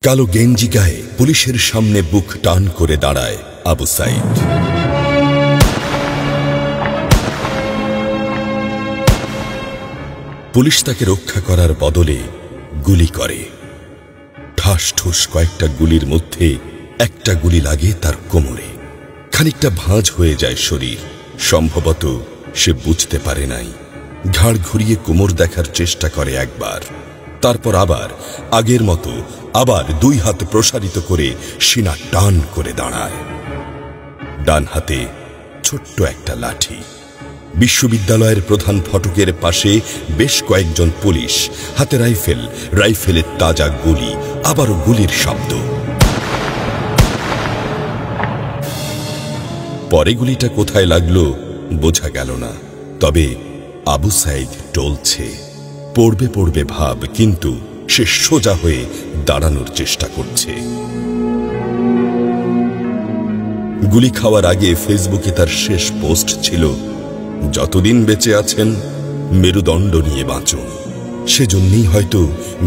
কালো গেঞ্জি গায়ে পুলিশের সামনে বুক টান করে দাঁড়ায় আবু সাইদ। পুলিশ তাকে রক্ষা করার বদলে গুলি করে। ঠাস ঠুস কয়েকটা গুলির মধ্যে একটা গুলি লাগে তার কোমরে। খানিকটা ভাঁজ হয়ে যায় শরীর। সম্ভবত সে বুঝতে পারে নাই। ঘাড় ঘুরিয়ে কোমর দেখার চেষ্টা করে একবার, তারপর আবার আগের মতো আবার দুই হাত প্রসারিত করে সিনা টান করে দাঁড়ায়। ডান হাতে ছোট্ট একটা লাঠি। বিশ্ববিদ্যালয়ের প্রধান ফটকের পাশে বেশ কয়েকজন পুলিশ, হাতে রাইফেল, রাইফেলের তাজা গুলি, আবারও গুলির শব্দ। পরে গুলিটা কোথায় লাগলো বোঝা গেল না। তবে আবু সাইদ টলছে। পড়বে পড়বে ভাব, কিন্তু সে সোজা হয়ে দাঁড়ানোর চেষ্টা করছে। গুলি খাওয়ার আগে ফেসবুকে তার শেষ পোস্ট ছিল, যতদিন বেঁচে আছেন মেরুদণ্ড নিয়ে বাঁচুন। সেজন্যই হয়তো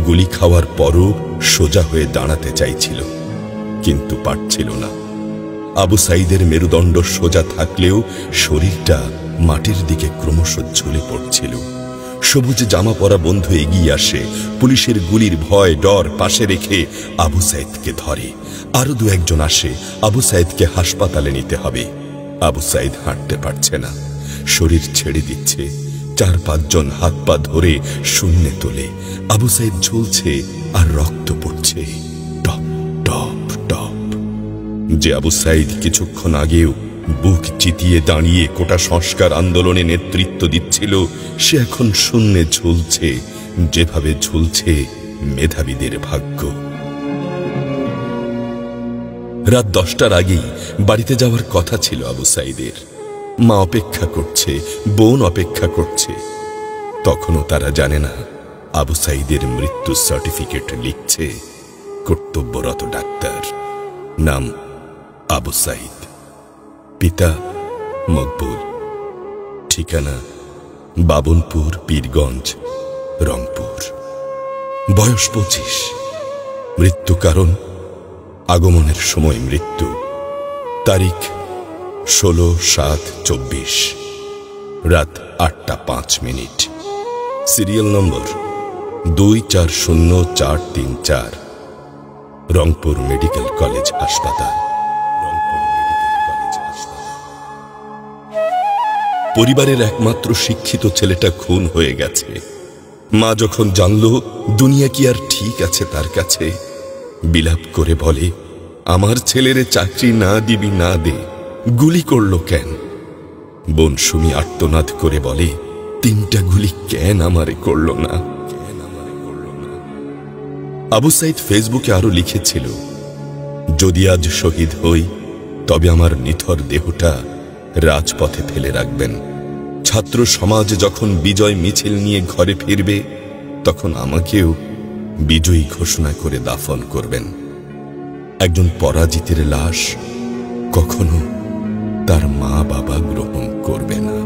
গুলি খাওয়ার পরও সোজা হয়ে দাঁড়াতে চাইছিল, কিন্তু পারছিল না। আবু সাইদের মেরুদণ্ড সোজা থাকলেও শরীরটা মাটির দিকে ক্রমশ ঝুলে পড়ছিল। সবুজ জামা পরা বন্ধু এগিয়ে আসে, পুলিশের গুলির ভয় ডর পাশে রেখে আবু সাইদকে ধরে। আরো দু একজন আসে, আবু সাইদকে হাসপাতালে নিতে হবে। আবু সাইদ হাঁটতে পারছে না, শরীর ছেড়ে দিচ্ছে। 4-5 জন হাত পা ধরে শূন্যে তোলে। আবু সাইদ ঝুলছে আর রক্ত পড়ছে টপ টপ টপ। যে আবু সাইদ কিছুক্ষণ আগেও বুক চিতিয়ে দাঁড়িয়ে কোটা সংস্কার আন্দোলনে নেতৃত্ব দিচ্ছিল, সে এখন শূন্যে ঝুলছে, যেভাবে ঝুলছে মেধাবীদের ভাগ্য। রাত 10টার আগেই বাড়িতে যাওয়ার কথা ছিল আবু সাইদের। মা অপেক্ষা করছে, বোন অপেক্ষা করছে। তখনও তারা জানে না আবু সাইদের মৃত্যু সার্টিফিকেট লিখছে কর্তব্যরত ডাক্তার। নাম আবু সাইদ, পিতা মকবুল, ঠিকানা বাবনপুর, পীরগঞ্জ, রংপুর। বয়স 25। মৃত্যু কারণ আগমনের সময় মৃত্যু। তারিখ 16/7/24, রাত 8টা 5 minute. Serial number 240434, Rangpur medical college হাসপাতাল। পরিবারের একমাত্র শিক্ষিত ছেলেটা খুন হয়ে গেছে। মা যখন জানল দুনিয়া কি আর ঠিক আছে তার কাছে, বিলাপ করে বলে, আমার ছেলেরে চাকরি না দিবি না দে, গুলি করলো কেন? বোন সুমি আর্তনাদ করে বলে, 3টা গুলি কেন আমারে করলো না? আবু সাইদ ফেসবুকে আরো লিখেছিল, যদি আজ শহীদ হই তবে আমার নিথর দেহটা রাজপথে ফেলে রাখবেন। ছাত্র সমাজ যখন বিজয় মিছিল নিয়ে ঘরে ফিরবে, তখন আমাকেও বিজয়ী ঘোষণা করে দাফন করবেন। একজন পরাজিতের লাশ কখনো তার মা বাবা গ্রহণ করবে না।